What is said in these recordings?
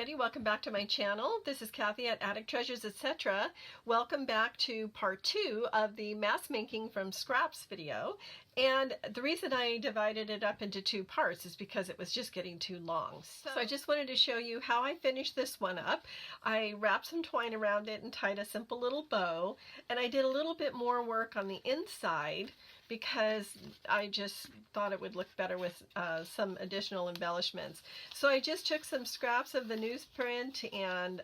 everybody. Welcome back to my channel. This is Kathy at Attic Treasures, etc. Welcome back to part 2 of the mask making from scraps video. And the reason I divided it up into 2 parts is because it was just getting too long. So I just wanted to show you how I finished this one up. I wrapped some twine around it and tied a simple little bow. And I did a little bit more work on the inside because I just thought it would look better with some additional embellishments. So I just took some scraps of the newsprint and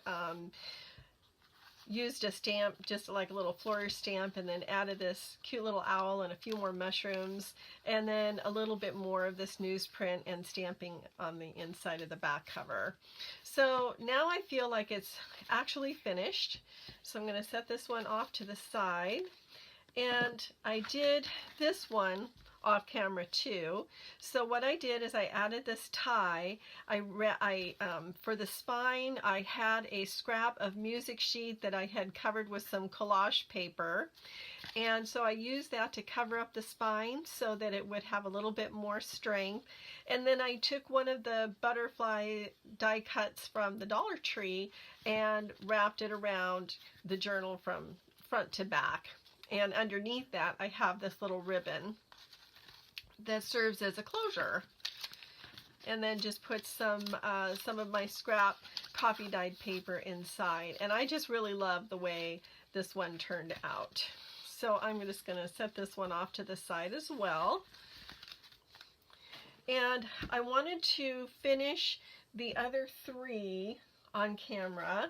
used a stamp, just like a little flourish stamp, and then added this cute little owl and a few more mushrooms, and then a little bit more of this newsprint and stamping on the inside of the back cover. So now I feel like it's actually finished. So I'm going to set this one off to the side. And I did this one off camera too. So what I did is I added this tie. For the spine, I had a scrap of music sheet that I had covered with some collage paper. And so I used that to cover up the spine so that it would have a little bit more strength. And then I took one of the butterfly die cuts from the Dollar Tree and wrapped it around the journal from front to back. And underneath that, I have this little ribbon that serves as a closure. And then just put some of my scrap coffee dyed paper inside. And I just really love the way this one turned out. So I'm just going to set this one off to the side as well. And I wanted to finish the other 3 on camera.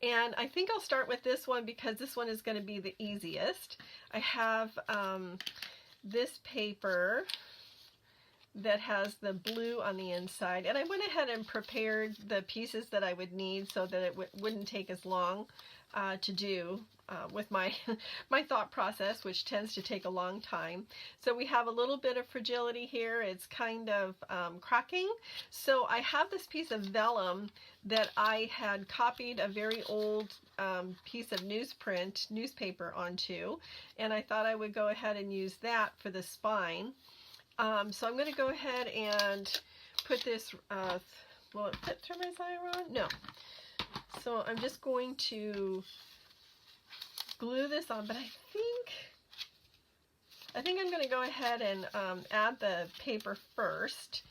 And I think I'll start with this one because this one is going to be the easiest. I have this paper that has the blue on the inside, and I went ahead and prepared the pieces that I would need so that it wouldn't take as long to do with my thought process, which tends to take a long time. So we have a little bit of fragility here. It's kind of cracking. So I have this piece of vellum that I had copied a very old piece of newspaper onto, and I thought I would go ahead and use that for the spine. So I'm going to go ahead and put this, will it fit through my Xyron? No. So I'm just going to glue this on, but I think I'm going to go ahead and add the paper first.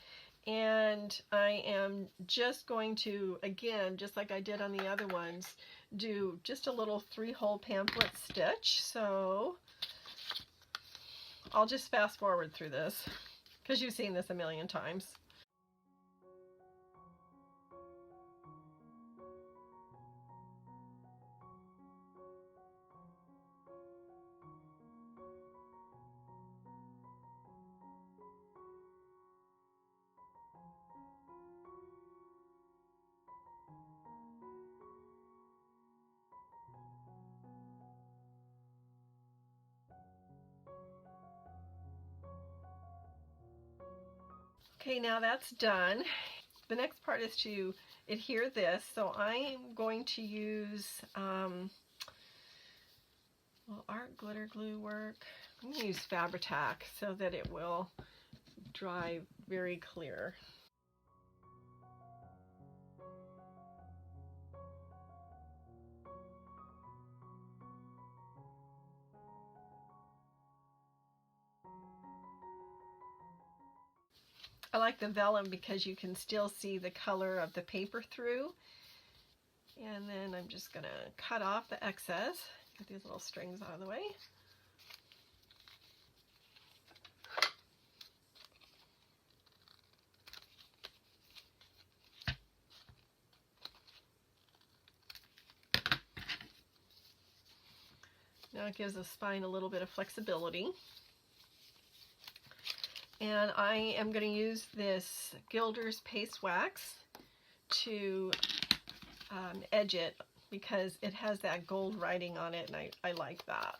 And I am just going to, again, just like I did on the other ones, do just a little 3-hole pamphlet stitch. So I'll just fast forward through this because you've seen this a million times. Okay, now that's done. The next part is to adhere this. So I am going to use, will art glitter glue work? I'm going to use Fabri-Tac so that it will dry very clear. I like the vellum because you can still see the color of the paper through. And then I'm just going to cut off the excess. Get these little strings out of the way. Now it gives the spine a little bit of flexibility. And I am going to use this Gilder's Paste Wax to edge it because it has that gold writing on it, and I like that.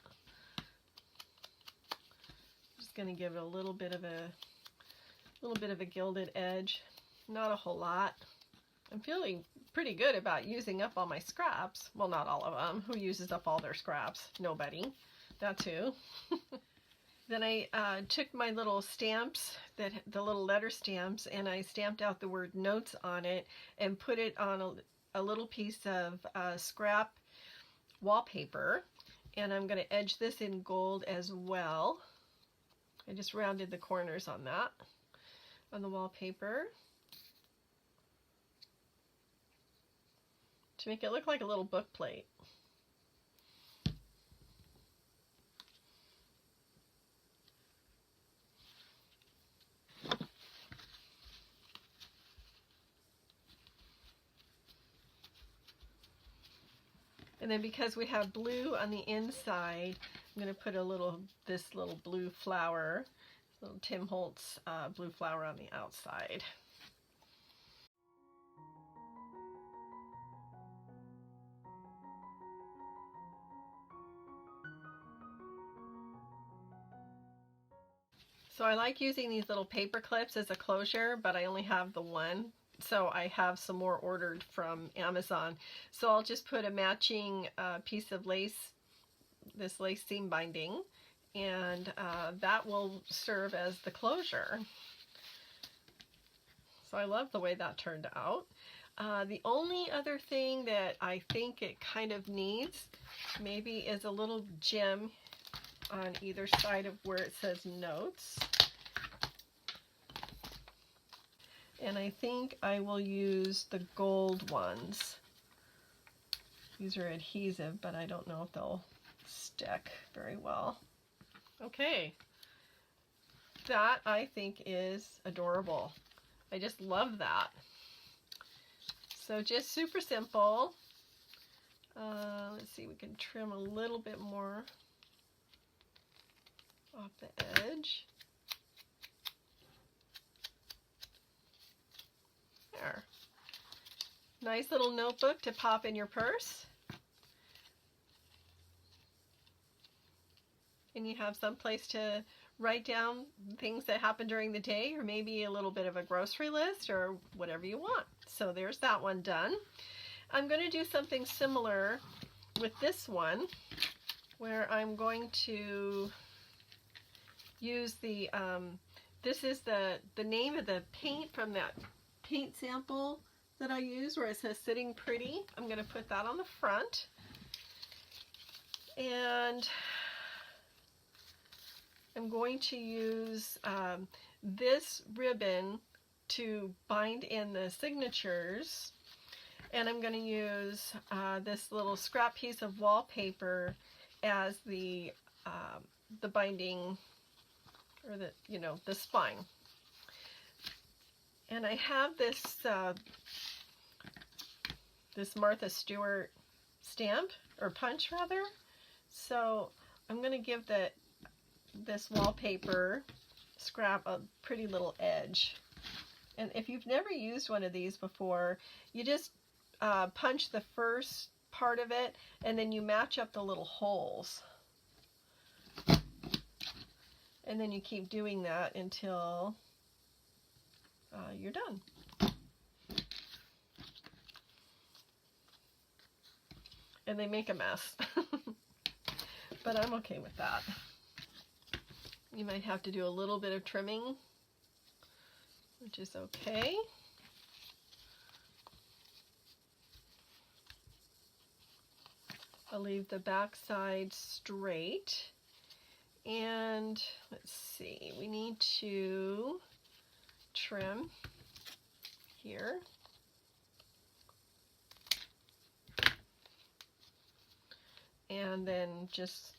Just going to give it a little bit of a gilded edge, not a whole lot. I'm feeling pretty good about using up all my scraps. Well, not all of them. Who uses up all their scraps? Nobody. That too. Then I took my little stamps, the little letter stamps, and I stamped out the word notes on it and put it on a little piece of scrap wallpaper, and I'm going to edge this in gold as well. I just rounded the corners on that, on the wallpaper, to make it look like a little book plate. And then because we have blue on the inside, I'm going to put this little blue flower, little Tim Holtz blue flower on the outside. So I like using these little paper clips as a closure, but I only have the one. So I have some more ordered from Amazon. So I'll just put a matching piece of lace, this lace seam binding, and that will serve as the closure. So I love the way that turned out. The only other thing that I think it kind of needs maybe is a little gem on either side of where it says notes. And I think I will use the gold ones. These are adhesive, but I don't know if they'll stick very well. Okay, that I think is adorable. I just love that. So just super simple. Let's see, we can trim a little bit more off the edge. There. Nice little notebook to pop in your purse. And you have some place to write down things that happen during the day, or maybe a little bit of a grocery list, or whatever you want. So there's that one done. I'm going to do something similar with this one, where I'm going to use the, this is the name of the paint from that paint sample that I use, where it says Sitting Pretty. I'm going to put that on the front. And I'm going to use this ribbon to bind in the signatures, and I'm going to use this little scrap piece of wallpaper as the binding, or the spine. And I have this this Martha Stewart stamp, or punch rather. So I'm going to give this wallpaper scrap a pretty little edge. And if you've never used one of these before, you just punch the first part of it, and then you match up the little holes. And then you keep doing that until you're done. And they make a mess, but I'm okay with that. You might have to do a little bit of trimming, which is okay. I'll leave the back side straight. And let's see, we need to trim here. And then just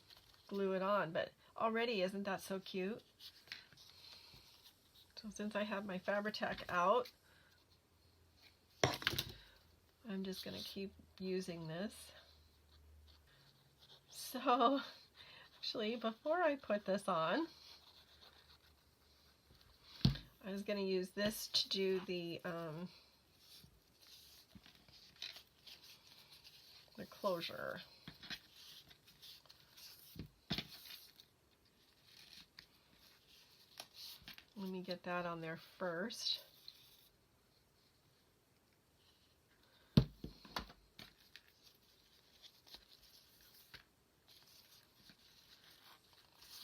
glue it on. But already, isn't that so cute? So since I have my Fabri-Tac out, I'm just going to keep using this. So actually, before I put this on, I was going to use this to do the closure. Let me get that on there first.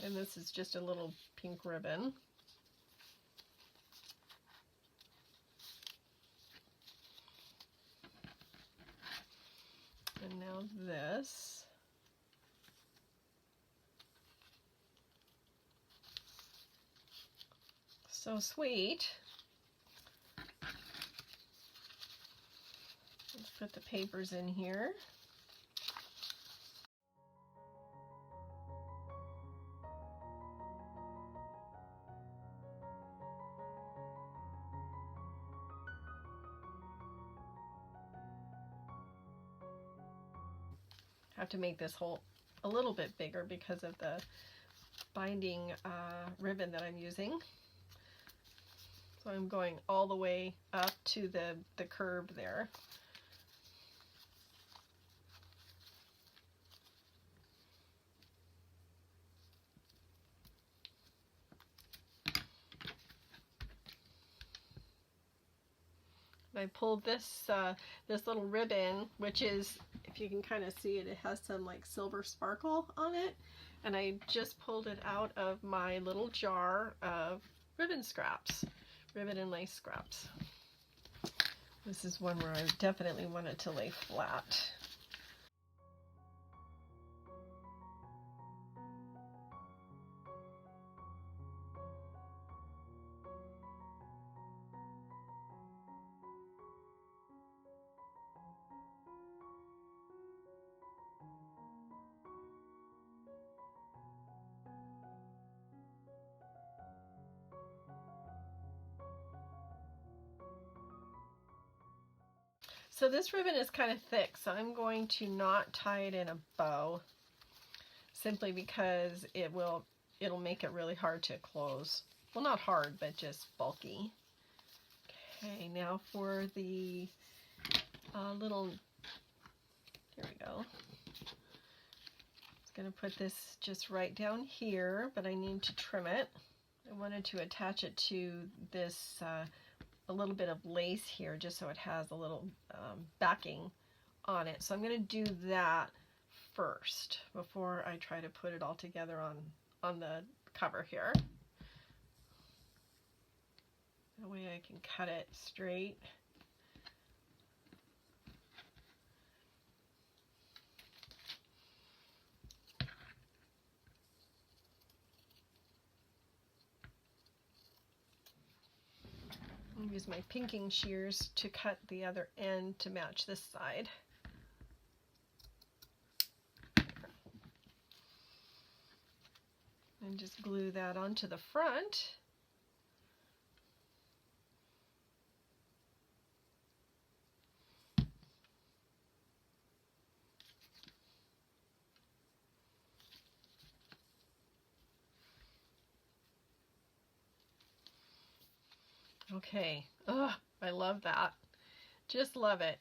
And this is just a little pink ribbon. And now this. So sweet. Let's put the papers in here. I have to make this hole a little bit bigger because of the binding ribbon that I'm using. So I'm going all the way up to the curb there. I pulled this this little ribbon, which is, if you can kind of see it, it has some like silver sparkle on it, and I just pulled it out of my little jar of ribbon scraps, ribbon and lace scraps. This is one where I definitely want it to lay flat. So this ribbon is kind of thick, so I'm going to not tie it in a bow, simply because it'll make it really hard to close. Well, not hard, but just bulky. Okay, now for the little, there we go. I'm going to put this just right down here, but I need to trim it. I wanted to attach it to this a little bit of lace here, just so it has a little backing on it. So I'm going to do that first before I try to put it all together on the cover here. That way I can cut it straight. I'll use my pinking shears to cut the other end to match this side. And just glue that onto the front. Okay, oh, I love that. Just love it.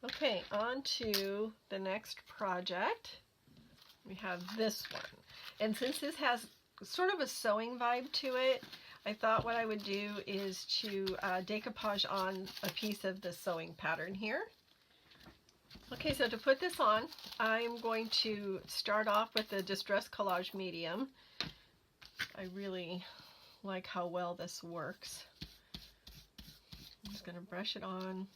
Okay, on to the next project. We have this one. And since this has sort of a sewing vibe to it, I thought what I would do is to decoupage on a piece of the sewing pattern here. Okay, so to put this on, I'm going to start off with the Distress Collage Medium. I really like how well this works. I'm just going to brush it on.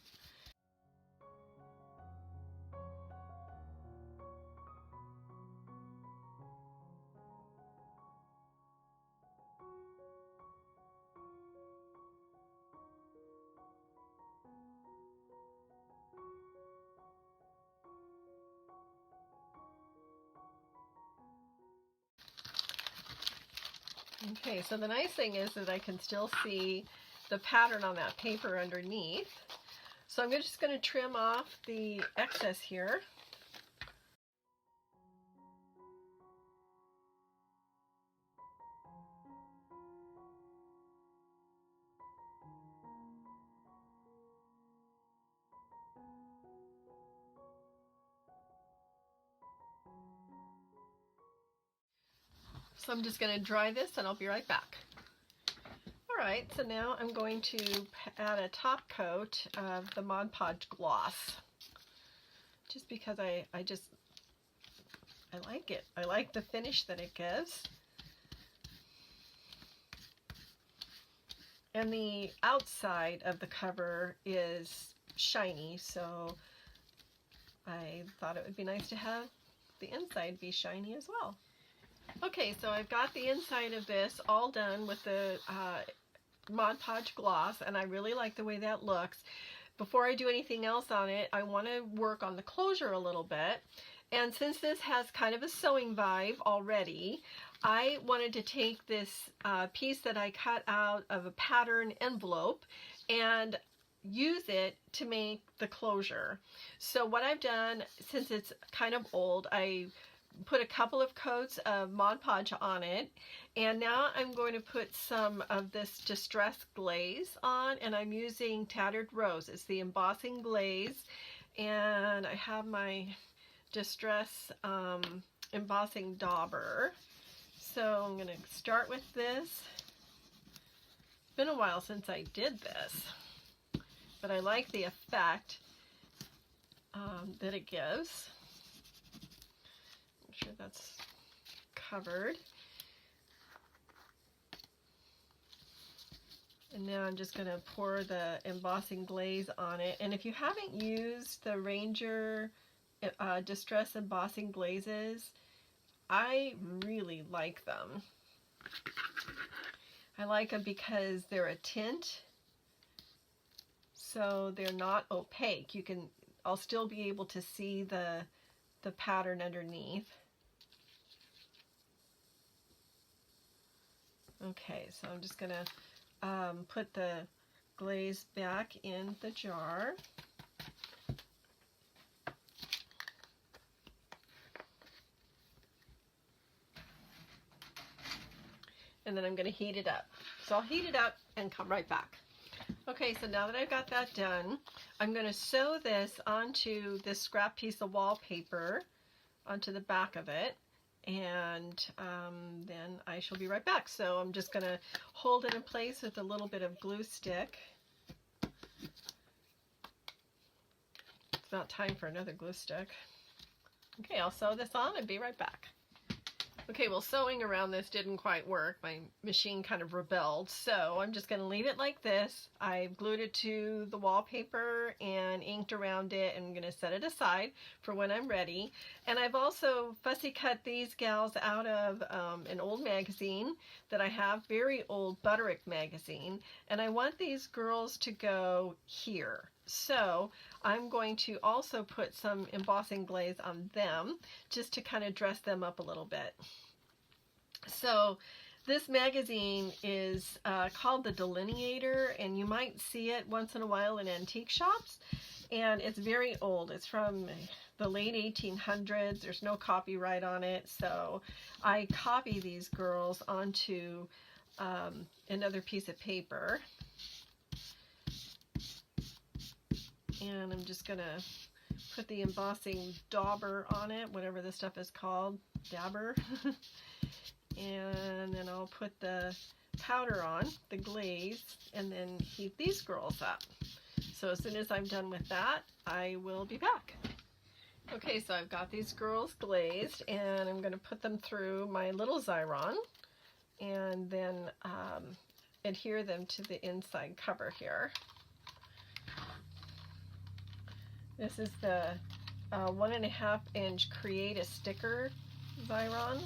Okay, so the nice thing is that I can still see the pattern on that paper underneath. So I'm just going to trim off the excess here. So I'm just going to dry this and I'll be right back. Alright, so now I'm going to add a top coat of the Mod Podge Gloss. Just because I like it. I like the finish that it gives. And the outside of the cover is shiny, so I thought it would be nice to have the inside be shiny as well. Okay, so I've got the inside of this all done with the Mod Podge gloss, and I really like the way that looks. Before I do anything else on it, I want to work on the closure a little bit. And since this has kind of a sewing vibe already, I wanted to take this piece that I cut out of a pattern envelope and use it to make the closure. So what I've done, since it's kind of old, I put a couple of coats of Mod Podge on it, and now I'm going to put some of this Distress Glaze on, and I'm using Tattered Rose. It's the embossing glaze, and I have my Distress embossing dauber. So I'm going to start with this. It's been a while since I did this, but I like the effect that it gives. Make sure that's covered. And now I'm just going to pour the embossing glaze on it. And if you haven't used the Ranger Distress embossing glazes, I really like them. I like them because they're a tint, so they're not opaque. I'll still be able to see the pattern underneath. Okay, so I'm just gonna put the glaze back in the jar. And then I'm going to heat it up. So I'll heat it up and come right back. Okay, so now that I've got that done, I'm going to sew this onto this scrap piece of wallpaper onto the back of it, and then I shall be right back. So I'm just going to hold it in place with a little bit of glue stick. It's not time for another glue stick. Okay, I'll sew this on and be right back. Okay, well, sewing around this didn't quite work. My machine kind of rebelled, so I'm just going to leave it like this. I've glued it to the wallpaper and inked around it, and I'm going to set it aside for when I'm ready. And I've also fussy cut these gals out of an old magazine that I have, very old Butterick magazine, and I want these girls to go here. So I'm going to also put some embossing glaze on them just to kind of dress them up a little bit. So this magazine is called The Delineator, and you might see it once in a while in antique shops. And it's very old. It's from the late 1800s. There's no copyright on it. So I copy these girls onto another piece of paper. And I'm just going to put the embossing dauber on it, whatever this stuff is called, dabber. And then I'll put the powder on, the glaze, and then heat these girls up. So as soon as I'm done with that, I will be back. Okay, so I've got these girls glazed, and I'm going to put them through my little Xyron, and then adhere them to the inside cover here. This is the 1.5 inch Create a Sticker Xyron.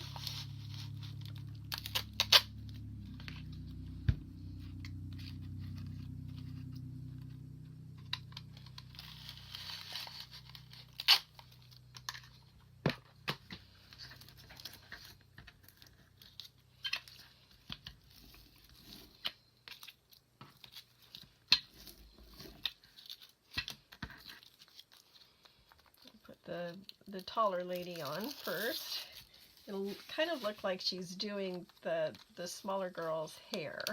The taller lady on first. It'll kind of look like she's doing the smaller girl's hair.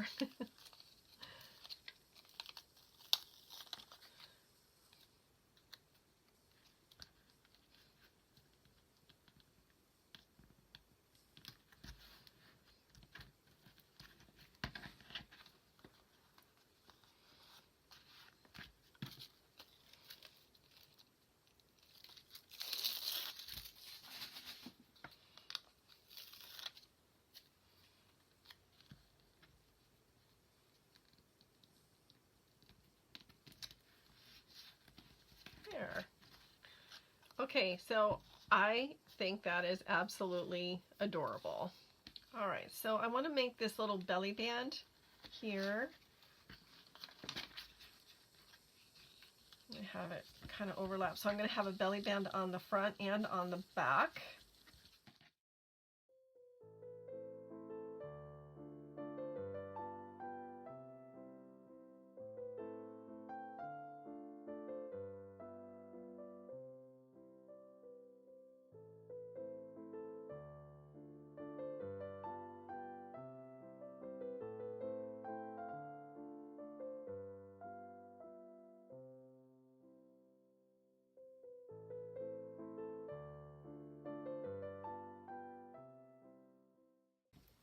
Okay, so I think that is absolutely adorable. All right, so I want to make this little belly band here. I have it kind of overlap, so I'm going to have a belly band on the front and on the back.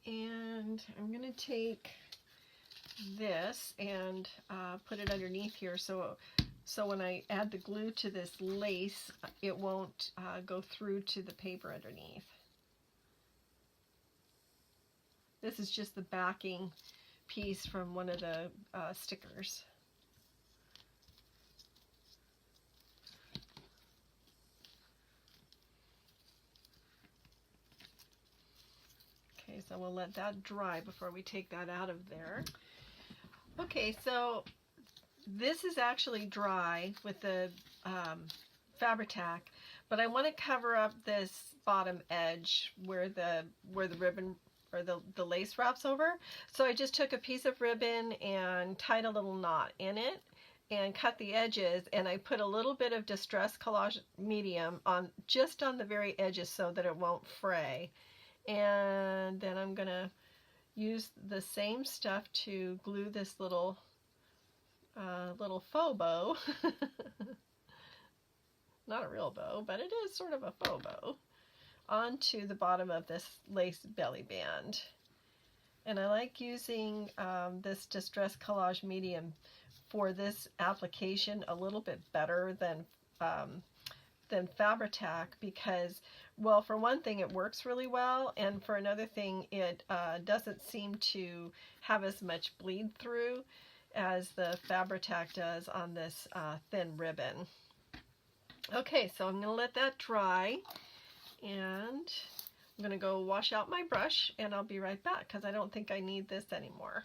And I'm going to take this and put it underneath here so when I add the glue to this lace, it won't go through to the paper underneath. This is just the backing piece from one of the stickers. Okay, so we'll let that dry before we take that out of there. Okay, so this is actually dry with the Fabri-Tac, but I want to cover up this bottom edge where the ribbon or the lace wraps over. So I just took a piece of ribbon and tied a little knot in it and cut the edges, and I put a little bit of Distress Collage Medium on just on the very edges so that it won't fray. And then I'm gonna use the same stuff to glue this little faux bow. Not a real bow, but it is sort of a faux bow, onto the bottom of this lace belly band. And I like using this Distress Collage Medium for this application a little bit better than Fabri-Tac because, well, for one thing, it works really well, and for another thing, it doesn't seem to have as much bleed through as the Fabri-Tac does on this thin ribbon. Okay, so I'm going to let that dry, and I'm going to go wash out my brush, and I'll be right back because I don't think I need this anymore.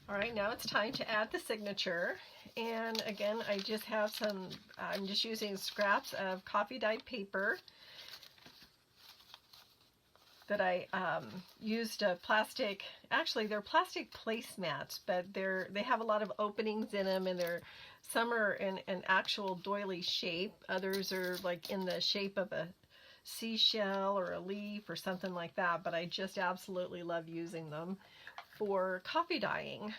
All right, now it's time to add the signature. And again, I just have some, I'm just using scraps of coffee dyed paper that I used a plastic, actually they're plastic placemats, but they have a lot of openings in them, and some are in an actual doily shape. Others are like in the shape of a seashell or a leaf or something like that, but I just absolutely love using them for coffee dyeing.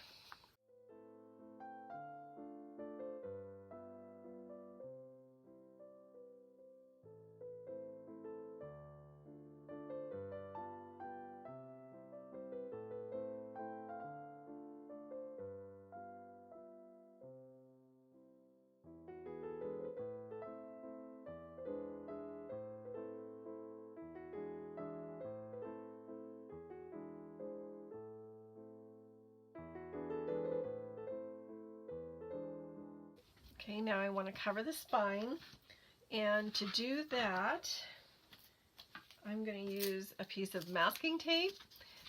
Okay, now I want to cover the spine, and to do that, I'm going to use a piece of masking tape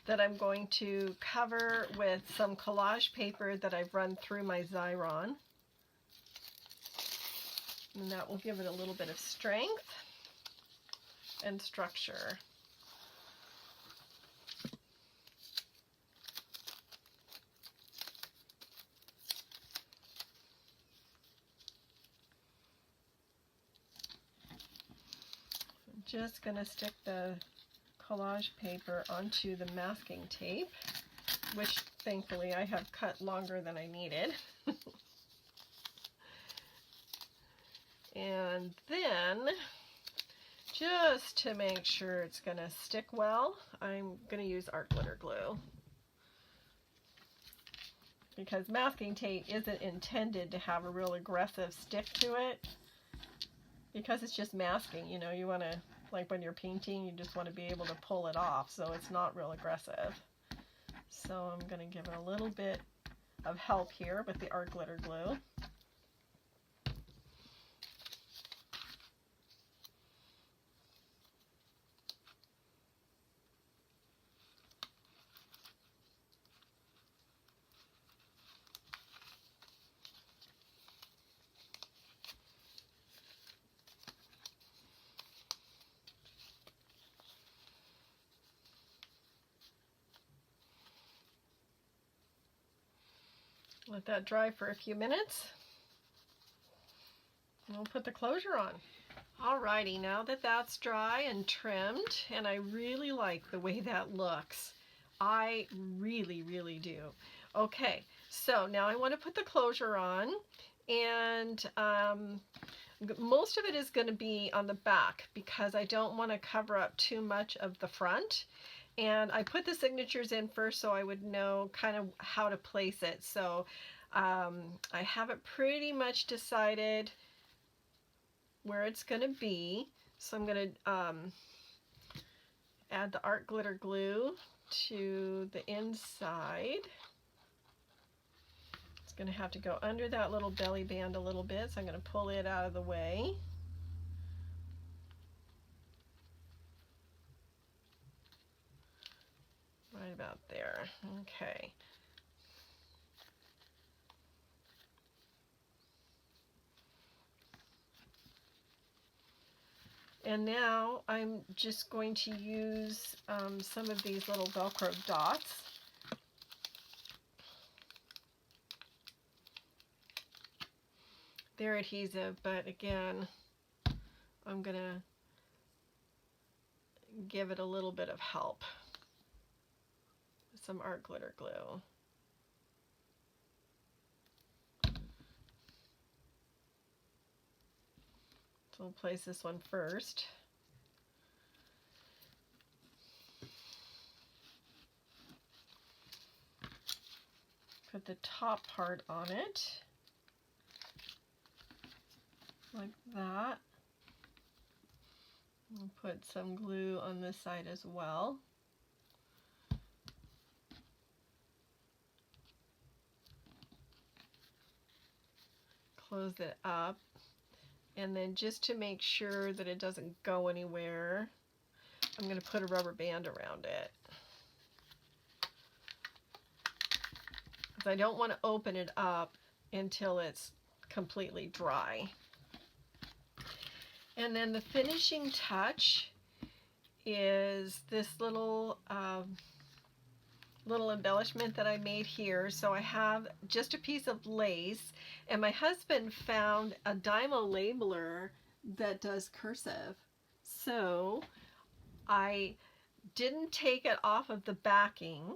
that I'm going to cover with some collage paper that I've run through my Xyron. And that will give it a little bit of strength and structure. I'm just going to stick the collage paper onto the masking tape, which thankfully I have cut longer than I needed. And then, just to make sure it's going to stick well, I'm going to use art glitter glue. Because masking tape isn't intended to have a real aggressive stick to it. Because it's just masking, you know, you want to, like when you're painting, you just want to be able to pull it off, so it's not real aggressive. So I'm going to give it a little bit of help here with the art glitter glue. Let that dry for a few minutes. And we'll put the closure on. Alrighty, now that that's dry and trimmed, and I really like the way that looks. I really, really do. Okay, so now I want to put the closure on, and most of it is going to be on the back because I don't want to cover up too much of the front. And I put the signatures in first so I would know kind of how to place it. So I have it pretty much decided where it's going to be. So I'm going to add the art glitter glue to the inside. It's going to have to go under that little belly band a little bit, so I'm going to pull it out of the way. Right about there. Okay. And now I'm just going to use some of these little Velcro dots. They're adhesive, but again, I'm going to give it a little bit of help with some art glitter glue. So we'll place this one first. Put the top part on it, like that. We'll put some glue on this side as well. Close it up. And then just to make sure that it doesn't go anywhere, I'm going to put a rubber band around it. Because I don't want to open it up until it's completely dry. And then the finishing touch is this little embellishment that I made here. So I have just a piece of lace, and my husband found a Dymo labeler that does cursive. So I didn't take it off of the backing.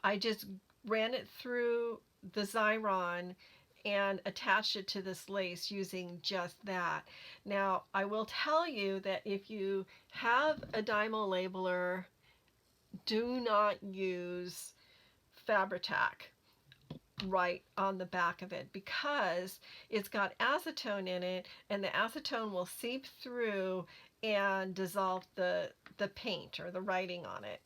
I just ran it through the Xyron and attached it to this lace using just that. Now, I will tell you that if you have a Dymo labeler, do not use Fabri-Tac right on the back of it, because it's got acetone in it, and the acetone will seep through and dissolve the paint or the writing on it.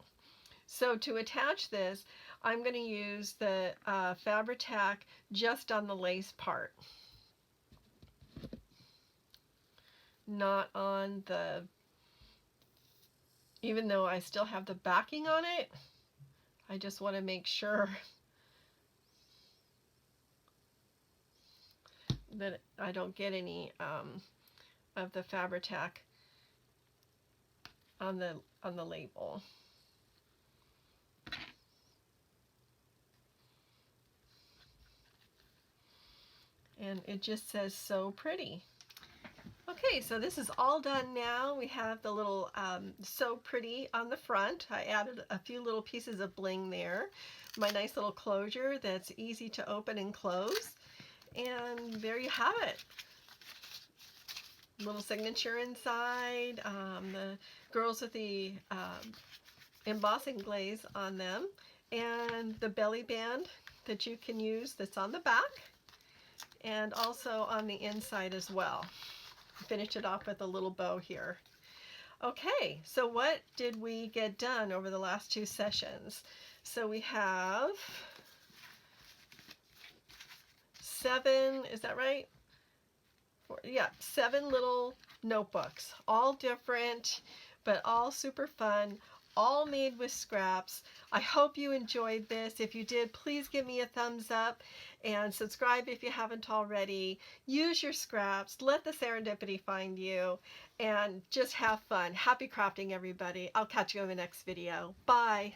So to attach this, I'm going to use the Fabri-Tac just on the lace part, not on the, even though I still have the backing on it, I just want to make sure that I don't get any of the Fabri-Tac on the label. And it just says "so pretty." Okay, so this is all done now. We have the little "so pretty" on the front. I added a few little pieces of bling there. My nice little closure that's easy to open and close. And there you have it. Little signature inside. The girls with the embossing glaze on them. And the belly band that you can use that's on the back. And also on the inside as well. Finish it off with a little bow here. Okay, so what did we get done over the last 2 sessions? So we have 7, is that right? 7 little notebooks, all different, but all super fun, all made with scraps. I hope you enjoyed this. If you did, please give me a thumbs up and subscribe if you haven't already. Use your scraps, let the serendipity find you, and just have fun. Happy crafting, everybody. I'll catch you in the next video. Bye.